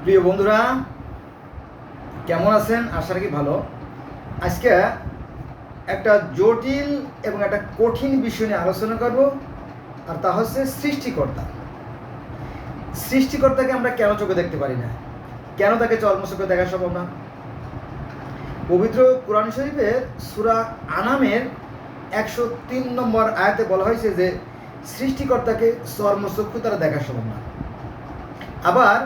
প্রিয় বন্ধুরা, কেমন আছেন? আশা রাখি ভালো। আজকে একটা জটিল এবং একটা কঠিন বিষয় নিয়ে আলোচনা করব, আর তা হচ্ছে সৃষ্টিকর্তা। সৃষ্টিকর্তাকে আমরা কেন চোখে দেখতে পারি না? কেন তাকে চর্ম চোখে দেখা সম্ভব না? পবিত্র কোরআন শরীফের সূরা আনামের 103 নম্বর আয়াতে বলা হয়েছে যে সৃষ্টিকর্তাকে চর্মচক্ষু দ্বারা দেখা সম্ভব না। আবার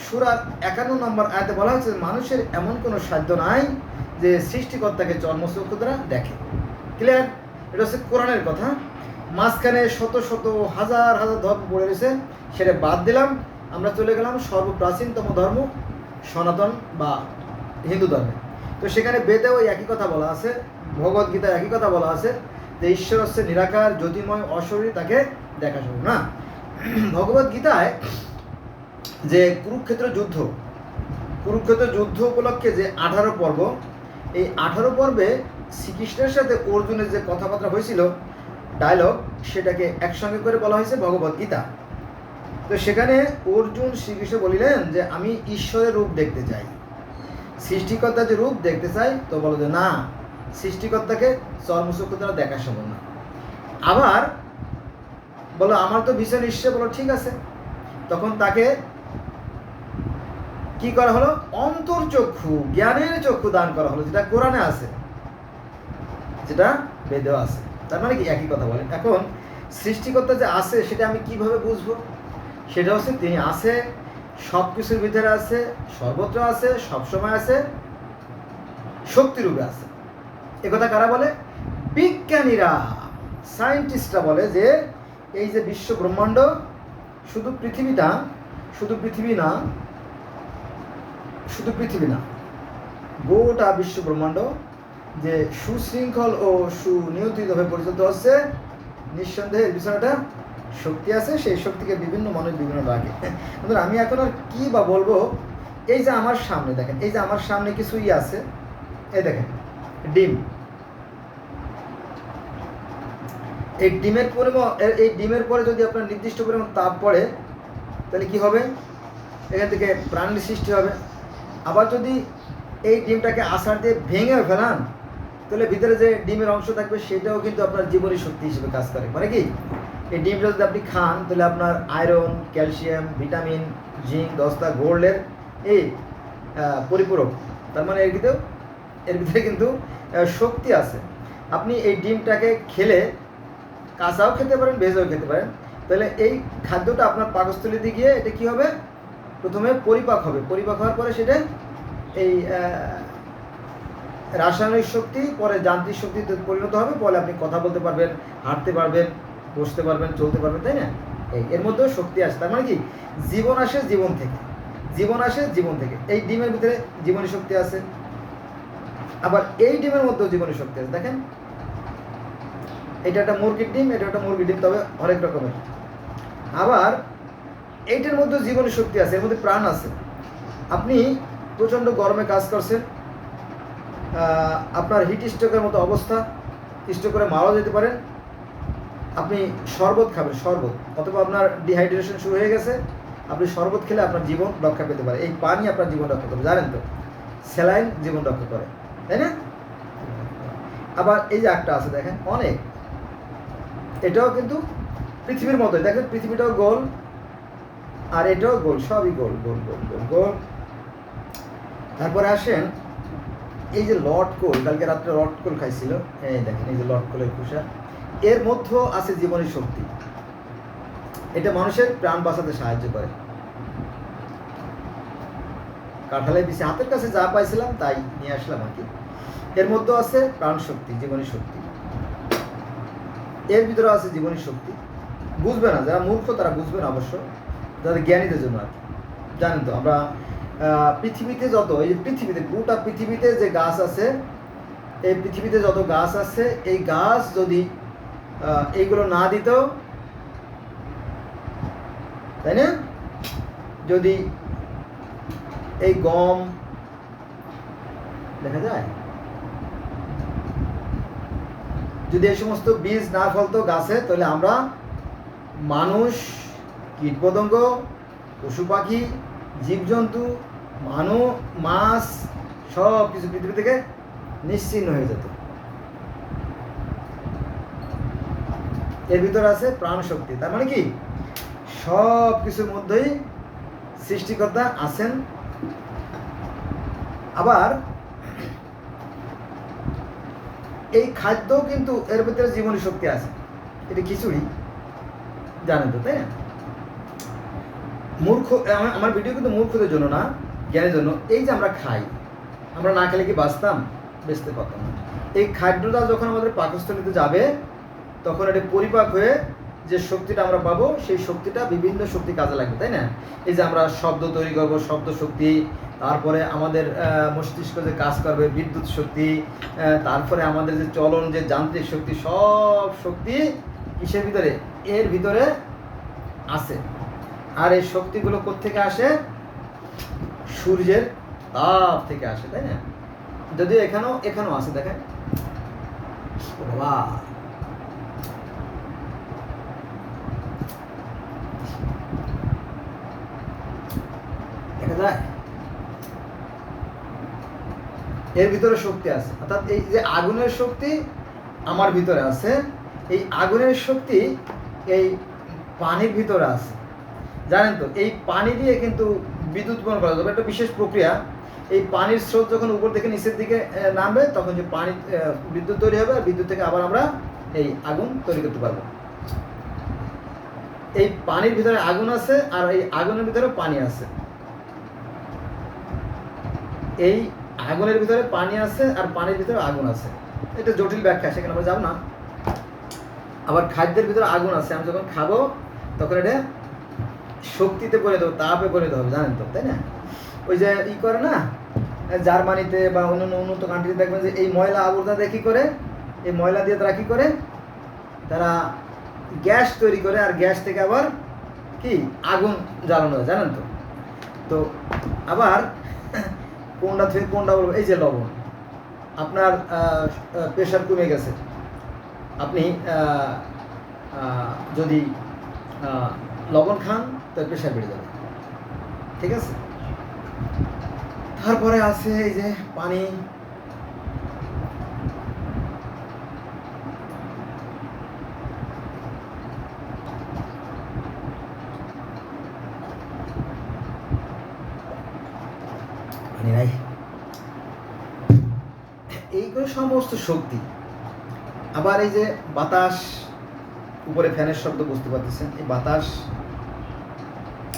সূরার 51 নম্বর আয়াতে বলা হয়েছে মানুষের এমন কোনো সাধ্য নাই যে সৃষ্টিকর্তাকে চর্মচক্ষু দ্বারা দেখে। ক্লিয়ার? এটা হচ্ছে কোরআনের কথা। মাঝখানে শত শত হাজার হাজার ধর্ম পড়ে রয়েছে, সেটা বাদ দিলাম। আমরা চলে গেলাম সর্বপ্রাচীনতম ধর্ম সনাতন বা হিন্দু ধর্মে। তো সেখানে বেদেও একই কথা বলা আছে, ভগবদ্গীতায় একই কথা বলা আছে যে ঈশ্বর হচ্ছে নিরাকার, জ্যোতির্ময়, অশরীরী, তাকে দেখা সম্ভব না। ভগবদ্গীতায় যে কুরুক্ষেত্র যুদ্ধ উপলক্ষে যে 18 পর্ব, এই 18 পর্বে শ্রীকৃষ্ণের সাথে অর্জুনের যে কথাবার্তা হয়েছিল, ডায়লগ, সেটাকে একসঙ্গে করে বলা হয়েছে ভগবদ্গীতা। তো সেখানে অর্জুন শ্রীকৃষ্ণ বলিলেন যে আমি ঈশ্বরের রূপ দেখতে চাই, সৃষ্টিকর্তার যে রূপ দেখতে চাই। তো বলো যে না, সৃষ্টিকর্তাকে চর্মচক্ষু দ্বারা দেখা সম্ভব না। আবার বলো আমার তো ভীষণ ইচ্ছে, বলো ঠিক আছে। তখন তাকে কি করা হলো? অন্তর্চক্ষু, জ্ঞানের চক্ষু দান করা হলো, যেটা কোরআনে আছে, যেটা বেদেও আছে। তার মানে কি একই কথা বলেন। এখন সৃষ্টিকর্তা যে আছে সেটা আমি কিভাবে বুঝবো? সেটা হচ্ছে তিনি আছে, সব কিছুর ভিতরে আছে, সর্বত্র আছে, সবসময় আছে, শক্তিরূপে আছে। একথা কারা বলে? বিজ্ঞানীরা, সায়েন্টিস্টরা বলে যে এই যে বিশ্ব ব্রহ্মাণ্ড, শুধু পৃথিবী না, গোটা বিশ্ব ব্রহ্মাণ্ড যে সুশৃঙ্খল ও সুনিয়ন্ত্রিতভাবে পরিচালিত হচ্ছে, নিঃসন্দেহে এর পিছনে একটা শক্তি আছে। সেই শক্তিকে বিভিন্ন মানুষ বিভিন্ন ডাকে। আমি এখন আর কি বা বলবো। এই যে আমার সামনে দেখেন, এই যে আমার সামনে কিছুই আছে, এই দেখেন ডিম। এই ডিমের পরে যদি আপনার নির্দিষ্ট পরিমাণ তাপ পড়ে, তাহলে কি হবে? এখান থেকে প্রাণীর সৃষ্টি হবে। আবার যদি এই ডিমটাকে আছাড় দিয়ে ভেঙে ফেলান, তাহলে ভিতরে যে ডিমের অংশ থাকবে সেটাও কিন্তু আপনার জীবনী শক্তি হিসেবে কাজ করে। মানে কি, এই ডিমটা যদি আপনি খান, তাহলে আপনার আয়রন, ক্যালসিয়াম, ভিটামিন, জিঙ্ক, দস্তা, গোল্ডের এই পরিপূরক। তার মানে এর ভিতরে কিন্তু শক্তি আছে। আপনি এই ডিমটাকে খেলে কাঁচাও খেতে পারেন, ভেজেও খেতে পারেন। তাহলে এই খাদ্যটা আপনার পাকস্থলীতে গিয়ে এটা কি হবে? প্রথমে পরিপাক হবে, পরিপাক হওয়ার পরে সেটা এই রাসায়নিক শক্তি পরে যান্ত্রিক শক্তিতে পরিণত হবে। ফলে আপনি কথা বলতে পারবেন, হাঁটতে পারবেন, বসতে পারবেন, চলতে পারবেন, তাই না? এর মধ্যেও শক্তি আসে। তার মানে কি, জীবন আসে জীবন থেকে। এই ডিমের ভিতরে জীবনী শক্তি আছে, আবার এই ডিমের মধ্যেও জীবনী শক্তি আছে। দেখেন, এটা একটা মুরগির ডিম, এটা একটা মুরগির ডিম, তবে অনেক রকমের। আবার এইটার মধ্যে জীবনী শক্তি আছে, এর মধ্যে প্রাণ আছে। আপনি প্রচণ্ড গরমে কাজ করছেন, আপনার হিট স্ট্রোকের মতো অবস্থা, স্ট্রোক করে মারাও যেতে পারেন। আপনি শরবত খাবেন, শরবত, অথবা আপনার ডিহাইড্রেশন শুরু হয়ে গেছে, আপনি শরবত খেলে আপনার জীবন রক্ষা পেতে পারে। এই পানি আপনার জীবন রক্ষা করে, জানেন তো? স্যালাইন জীবন রক্ষা করে, তাই না? আবার এই যে একটা আছে দেখেন, অনেক, এটাও কিন্তু পৃথিবীর মতোই। দেখেন পৃথিবীটাও গোল, আর এটাও গোল, সবই গোল গোল গোল গোল গোল। তারপরে আসেন এই যে লটকোল, কালকে রাত্রে লটকোল খাইছিল, এই দেখেন এই যে লটকোলের খোসা, এর মধ্যেও আছে জীবনী শক্তি। এটা মানুষের প্রাণ বাঁচাতে সাহায্য করে। কাঁঠালের বিচি হাতের কাছে যা পাইছিলাম তাই নিয়ে আসলাম আর কি। এর মধ্যেও আছে প্রাণ শক্তি, জীবনী শক্তি, এর ভিতরে আছে জীবনী শক্তি। বুঝবে না যারা মূর্খ, তারা বুঝবে না অবশ্য, যাদের জ্ঞানীদের জন্য আর কি। জানেন তো আমরা পৃথিবীতে যত, এই যে পৃথিবীতে, গোটা পৃথিবীতে যে গাছ আছে, এই পৃথিবীতে যত গাছ আছে, এই গাছ যদি এইগুলো না দিত, তাই না? যদি এই গম দেখা যায়, যদি এই সমস্ত বীজ না ফলতো গাছে, তাহলে আমরা মানুষ, কীটপতঙ্গ, পশু পাখি জীবজন্তু, মাছ সব কিছু পৃথিবী থেকে নিশ্চিহ্ন হয়ে যেত। এর ভিতরে আছে প্রাণ শক্তি। তার মানে কি সব কিছুর মধ্যেই সৃষ্টিকর্তা আছেন। আবার এই খাদ্য কিন্তু এর ভিতরে জীবনী শক্তি আছে। এটা খিচুড়ি, জানেন তো, তাই না? আমার ভিডিও কিন্তু মূর্খদের জন্য না, জ্ঞানের জন্য। এই যে আমরা খাই, আমরা না খেলে কি বাঁচতাম? বেঁচতে পারতাম না। এই খাদ্যটা যখন আমাদের পাকস্থলীতে যাবে, তখন এটা পরিপাক হয়ে যে শক্তিটা আমরা পাবো, সেই শক্তিটা বিভিন্ন শক্তি কাজে লাগবে, তাই না? এই যে আমরা শব্দ তৈরি করবো, শব্দ শক্তি, তারপরে আমাদের মস্তিষ্ক যে কাজ করবে, বিদ্যুৎ শক্তি, তারপরে আমাদের যে চলন, যে যান্ত্রিক শক্তি, সব শক্তি কিসের ভিতরে? এর ভিতরে আছে। আর এই শক্তিগুলো কোত্থেকে আসে? সূর্যের তাপ থেকে আসে, তাই না? যদিও এখানেও আছে, দেখেন। বাহ, দেখা যায় এর ভিতরে শক্তি আছে। অর্থাৎ এই যে আগুনের শক্তি আমার ভিতরে আছে, এই আগুনের শক্তি এই পানির ভিতরে আছে, জানেন তো? এই পানি দিয়ে কিন্তু বিদ্যুৎ উৎপন্ন করা যাবে, একটা বিশেষ প্রক্রিয়া। এই পানির স্রোত যখন উপর থেকে নিচের দিকে নামবে, তখন যে পানি বিদ্যুৎ তৈরি হবে, আর বিদ্যুৎ থেকে আবার আমরা এই আগুন তৈরি করতে পারবো। এই পানির ভিতরে আগুন আছে, আর এই আগুনের ভিতরে পানি আছে। এই আগুনের ভিতরে পানি আছে, আর পানির ভিতরে আগুন আছে। এটা জটিল ব্যাখ্যা, সেখানে আমরা যাব না। আবার খাদ্যের ভিতরে আগুন আছে, আমি যখন খাবো তখন এটা শক্তিতে পরিণত হবে, তাপে পরিণত হবে, জানেন তো, তাই না? ওই যে করে না, জার্মানিতে বা অন্যান্য উন্নত কান্ট্রিতে দেখবেন যে এই ময়লা আবর্জনা দিয়ে কী করে, এই ময়লা দিয়ে তারা কী করে, তারা গ্যাস তৈরি করে, আর গ্যাস থেকে আবার কি আগুন জ্বালানো হয়, জানেন তো? তো আবার কোনটা থেকে কোনটা বলবো, এই যে লবণ, আপনার প্রেশার কমে গেছে, আপনি যদি লবণ খান তো প্রেশার বেড়ে যাবে, ঠিক আছে? তারপরে আছে এই যে পানি, নাই, এইগুলো সমস্ত শক্তি। আবার এই যে বাতাস, উপরে ফ্যানের শব্দ বুঝতে পারতেছেন, এই বাতাস,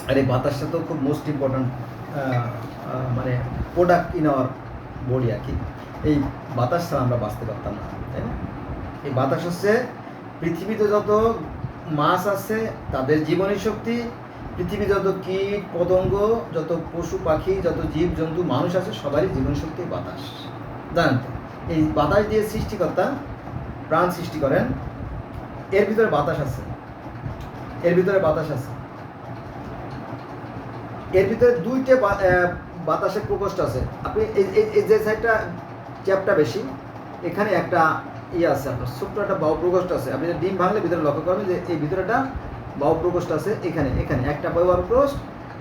আর এই বাতাসটা তো খুব মোস্ট ইম্পর্ট্যান্ট মানে প্রোডাক্ট ইন আওয়ার বডি আর কি। এই বাতাস ছাড়া আমরা বাঁচতে পারতাম না, তাই না? এই বাতাস হচ্ছে পৃথিবীতে যত মাছ আছে তাদের জীবনী শক্তি, পৃথিবী যত কীট পতঙ্গ, যত পশু পাখি, যত জীব জন্তু, মানুষ আছে, সবারই জীবনী শক্তি বাতাস, জানেন তো? এই বাতাস দিয়ে সৃষ্টিকর্তা প্রাণ সৃষ্টি করেন। এর ভিতরে বাতাস আছে, এর ভিতরে বাতাস আছে, এর ভিতরে দুইটা বাতাসের প্রকোষ্ঠ আছে। আপনি এই যে সাইডটা চ্যাপটা বেশি, এখানে একটা আছে, আপনার ছোট্ট একটা বায়ু প্রকোষ্ঠ আছে। আপনি ডিম ভাঙলে ভিতরে লক্ষ্য করবেন যে এই ভিতরে একটা বায়ু প্রকোষ্ঠ আছে, এখানে একটা বায়ু প্রকোষ্ঠ,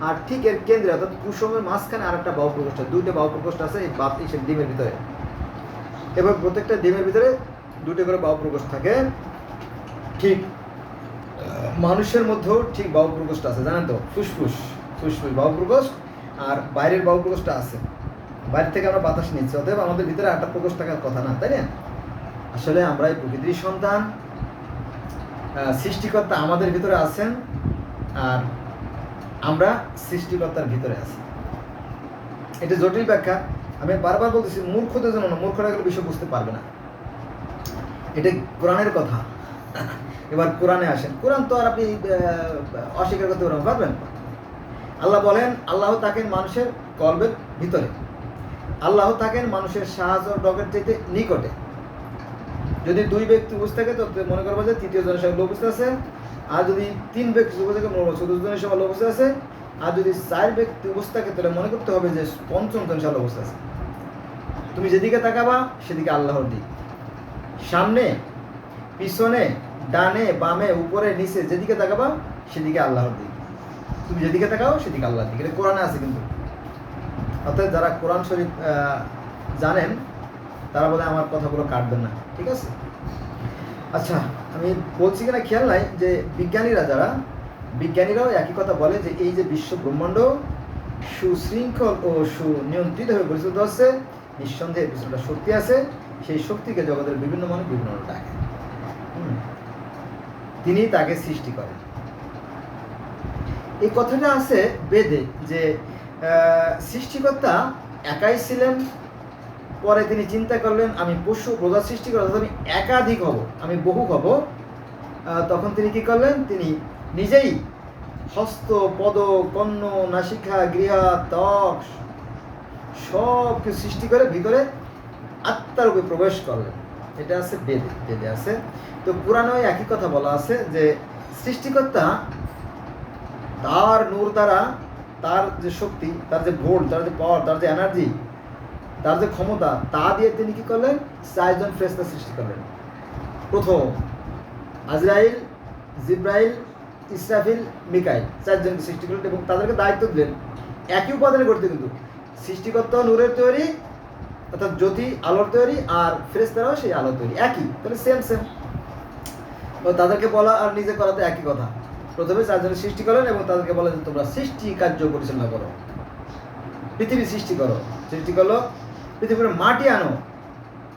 আর ঠিক এর কেন্দ্রে অর্থাৎ কুসুমের মাঝখানে আর একটা বায়ু প্রকোষ্ঠ, দুইটা বায়ু প্রকোষ্ঠ আছে এই ডিমের ভিতরে। এবার প্রত্যেকটা ডিমের ভিতরে দুটো করে বায়ু প্রকোষ্ঠ থাকে। ঠিক মানুষের মধ্যেও ঠিক বায়ু প্রকোষ্ঠ আছে, জানেন তো? ফুসফুস বায়ু প্রকোষ্ঠ, আর বাইরের বায়ু প্রকোষ্ঠটা আছে, বাইরে থেকে আমরা বাতাস নিচ্ছি। অতএব আমাদের ভিতরে একটা প্রকোষ্ঠ থাকার কথা না, তাই না? আসলে আমরা এই প্রকৃতির সন্তান, সৃষ্টিকর্তা আমাদের ভিতরে আছেন, আর আমরা সৃষ্টিকর্তার ভিতরে আছি। এটা জটিল ব্যাখ্যা, আমি বারবার বলতেছি, মূর্খদের জন্য না, মূর্খরা এগুলো বিষয় বুঝতে পারবে না। এটা কোরআনের কথা। এবার কোরআনে আসেন, কোরআন তো আর আপনি অস্বীকার করতে পারবেন? আল্লাহ বলেন, আল্লাহ থাকেন মানুষের কলবের ভিতরে, আল্লাহ থাকেন মানুষের সাহায্য ডগের চাইতে নিকটে। যদি দুই ব্যক্তি উপস্থিত থাকে তো মনে করবো যে তৃতীয় জনের সঙ্গে উপস্থিত আছে, আর যদি তিন ব্যক্তি উপস্থিত থাকে চতুর্থ জনের সঙ্গে উপস্থিত আছে, আর যদি চার ব্যক্তি উপস্থিত থাকে তাহলে মনে করতে হবে যে পঞ্চম জনের সঙ্গে উপস্থিত আছে। তুমি যেদিকে তাকাবা সেদিকে আল্লাহর দিক, সামনে পিছনে ডানে বামে উপরে নিচে যেদিকে তাকাবা সেদিকে আল্লাহর দিক। তুমি যেদিকে তাকাও সেদিকে আল্লাহ দিকে, এটা কোরআনে আছে কিন্তু। অর্থাৎ যারা কোরআন শরীফ জানেন তারা বলে আমার কথাগুলো কাটবেন না, ঠিক আছে? আচ্ছা, আমি বলছি কিনা খেয়াল নাই যে বিজ্ঞানীরাও একই কথা বলে যে এই যে বিশ্ব ব্রহ্মাণ্ড সুশৃঙ্খল ও সুনিয়ন্ত্রিতভাবে পরিচালিত হচ্ছে, নিঃসন্দেহে পিছনে শক্তি আছে, সেই শক্তিকে জগতের বিভিন্ন মানুষ বিভিন্ন ডাকে, তিনি তাকে সৃষ্টি করেন। এই কথাটা আছে বেদে যে সৃষ্টিকর্তা একাই ছিলেন, পরে তিনি চিন্তা করলেন আমি পশু প্রজার সৃষ্টি করব, আমি একাধিক হব, আমি বহু হব। তখন তিনি কি করলেন, তিনি নিজেই হস্ত, পদ, কর্ণ, নাসিকা, গৃহা, ত্বক সব কিছু সৃষ্টি করে ভিতরে আত্মারূপে প্রবেশ করলেন। এটা আছে বেদে আছে। তো পুরাণে একই কথা বলা আছে যে সৃষ্টিকর্তা তার নূর দ্বারা, তার যে শক্তি, তার যে ভোল্ট, তার যে পাওয়ার, তার যে এনার্জি, তার যে ক্ষমতা, তা দিয়ে তিনি কি করলেন, 4 জন ফেরেশতা সৃষ্টি করলেন। প্রথম আজরাইল, জিব্রাইল, ইসরাফিল, মিকাইল, 4 জনকে সৃষ্টি করলেন এবং তাদেরকে দায়িত্ব দিলেন একই উপাদানে করতে। কিন্তু সৃষ্টিকর্তা নূরের তৈরি, অর্থাৎ জ্যোতি আলোর তৈরি, আর ফেরেশতারাও সেই আলোর তৈরি, একই, তাহলে সেম। তো তাদেরকে বলা আর নিজে করা তো একই কথা। প্রথমে 4 জনের সৃষ্টি করলেন এবং তাদেরকে বলা যে তোমরা সৃষ্টি কার্য পরিচালনা করো, পৃথিবী সৃষ্টি করো। সৃষ্টি করলো, পৃথিবীর মাটি আনো,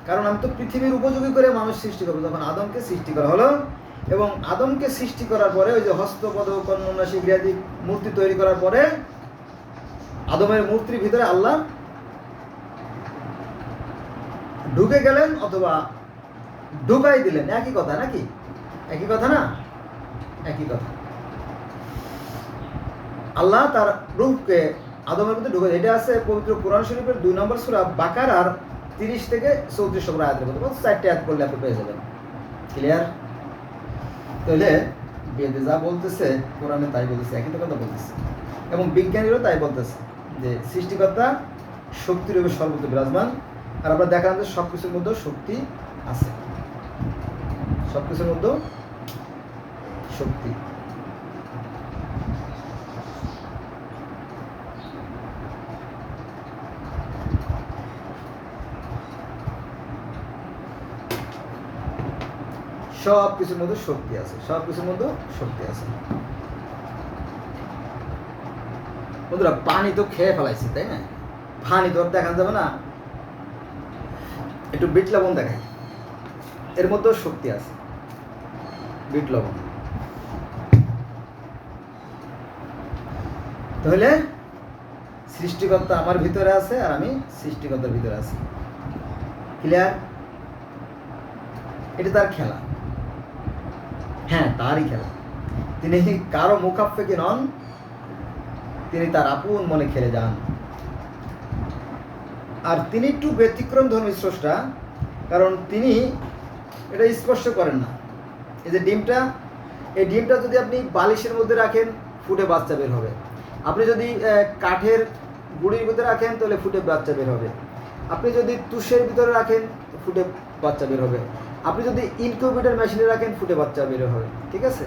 কারণ আমি তো পৃথিবীর উপযোগী করে মানুষ সৃষ্টি করবো। তখন আদমকে সৃষ্টি করা হলো এবং আদমকে সৃষ্টি করার পরে ওই যে হস্তপদ, কর্ণ, নাসিক, গৃহাদি মূর্তি তৈরি করার পরে আদমের মূর্তির ভিতরে আল্লাহ ঢুকে গেলেন অথবা ঢুকাই দিলেন। একই কথা নাকি? একই কথা না? একই কথা। আল্লাহ তার রূহকে আদমের মধ্যে ঢুকে, এটা আছে পবিত্র কোরআন শরীফের 2 নম্বর সূরা বাকারার 30 থেকে 34 নম্বর আয়াতের মধ্যে। 4টি আয়াত পড়লে আপনি পেয়ে যাবেন। ক্লিয়ার? তাহলে বেদে যা বলতেছে কোরআনে তাই বলতেছে, একই তো কথা বলতেছে। এবং বিজ্ঞানীরাও তাই বলতেছে যে সৃষ্টিকর্তা শক্তির রূপে সর্বত্র বিরাজমান। আর আমরা দেখালাম যে সব কিছুর মধ্যেও শক্তি আছে, সব কিছুর মধ্যেও শক্তি। সব কিছুর মধ্যে শক্তি আছে, সব কিছুর মধ্যে শক্তি আছে। বন্ধুরা, পানি তো খেয়ে ফেলাইছি, তাই না? পানি তো আর দেখানো যাবে না। একটু বিট লবণ দেখাই, এর মধ্যেও শক্তি আছে। বিট লবণ। তাহলে সৃষ্টিকর্তা আমার ভিতরে আছে আর আমি সৃষ্টিকর্তার ভিতরে আছি। ক্লিয়ার? এটা তার খেলা। হ্যাঁ, তারই খেলা। তিনি কারো মুখাপেক্ষী নন, তিনি তার আপন মনে খেলে যান। আর তিনি একটু ব্যতিক্রম ধর্মী স্রষ্টা, কারণ তিনি এটা স্পর্শ করেন না। এই যে ডিমটা, এই ডিমটা যদি আপনি বালিশের মধ্যে রাখেন ফুটে বাচ্চা বের হবে। আপনি যদি কাঠের গুঁড়ির ভিতরে রাখেন তাহলে ফুটে বাচ্চা বের হবে। আপনি যদি তুষের ভিতরে রাখেন ফুটে বাচ্চা বের হবে। আপনি যদি ইনকিউবেটর মেশিনে রাখেন ফুটে বাচ্চা বের হবে। ঠিক আছে?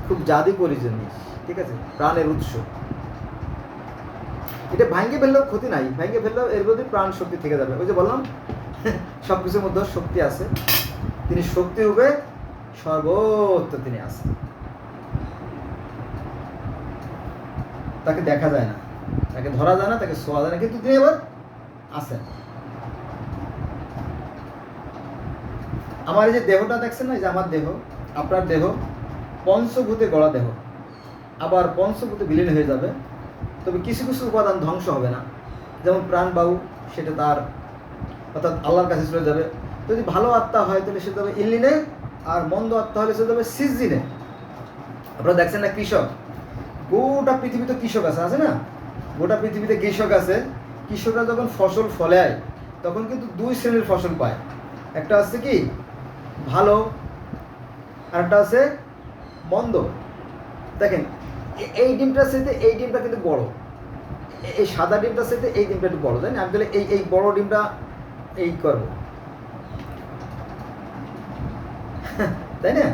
খুব জাদুকরী জিনিস, ঠিক আছে? প্রাণের উৎস। এটা ভাঙ্গে ফেললেও ক্ষতি নাই, ভাঙ্গে ফেললেও এর মধ্যে প্রাণ শক্তি থেকে যাবে। ওই যে বললাম সব কিছুর মধ্যে শক্তি আছে, তিনি শক্তি রূপে সর্বত্র তিনি আছেন। তাকে দেখা যায় না, তাকে ধরা যায় না, তাকে ছোঁয়া যায় না, কিন্তু তিনি আবার আছেন। আমার এই যে দেহটা দেখছেন না, এই যে আমার দেহ, আপনার দেহ পঞ্চভূতে গড়া দেহ, আবার পঞ্চভূতে বিলীন হয়ে যাবে। তবে কিছু কিছু উপাদান ধ্বংস হবে না, যেমন প্রাণবায়ু, সেটা তার অর্থাৎ আল্লাহর কাছে চলে যাবে। যদি ভালো আত্মা হয় তাহলে সে যাবে ইল্লিনে, আর মন্দ আত্মা হলে সে যাবে সিজিনে। আপনারা দেখছেন না, কৃষক, গোটা পৃথিবীতে কৃষক আছে না? গোটা পৃথিবীতে কৃষক আছে। কৃষকরা যখন ফসল ফলায় তখন কিন্তু 2 শ্রেণীর ফসল পায়। একটা আছে কি ভালো, আর একটা আছে মন্দ। দেখেন, এই ডিমটার সাথে এই ডিমটা কিন্তু বড়, এই সাদা ডিমটার সাথে এই ডিমটা একটু বড়, তাই না? আমি তাহলে এই বড় ডিমটা এই করব, তাই না?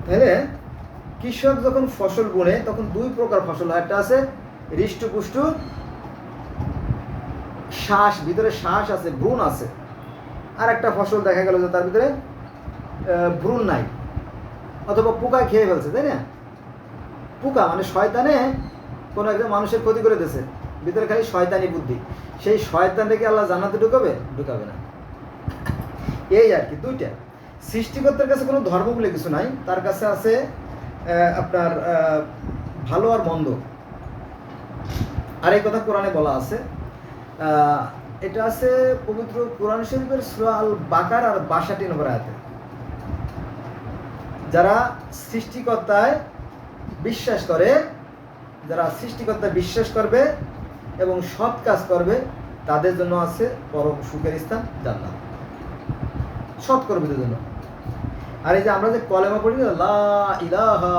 তাহলে কৃষক যখন ফসল বুনে তখন দুই প্রকার ফসল হয়, একটা আছে হৃষ্টপুষ্ট শ্বাস, ভিতরে শ্বাস আছে, ভ্রূণ আছে, আর একটা ফসল দেখা গেল যে তার ভিতরে ভ্রূণ নাই, অথবা পোকা খেয়ে ফেলছে, তাই না? পোকা মানে শয়তানে কোনো একজন মানুষের ক্ষতি করে দিয়েছে, ভিতরে খালি শয়তানি বুদ্ধি, সেই শয়তানটাকে আল্লাহ জান্নাতে ঢুকাবে? ঢুকাবে না। এই আর কি, দুইটা। সৃষ্টিকর্তার কাছে কোনো ধর্ম বলে কিছু নাই, তার কাছে আছে আপনার ভালো আর মন্দ। আর এই কথা কোরআনে বলা আছে, এটা আছে পবিত্র কোরআন শরীফের সূরা আল বাকার আর ৬২ নম্বর আয়াতে। যারা সৃষ্টিকর্তায় বিশ্বাস করে, যারা সৃষ্টিকর্তায় বিশ্বাস করবে এবং সৎ কাজ করবে, তাদের জন্য আছে পরম সুখের স্থান জান্নাত, সৎ কর্মীদের জন্য। আর এই যে আমরা যে কলেমা পড়ি, লা ইলাহা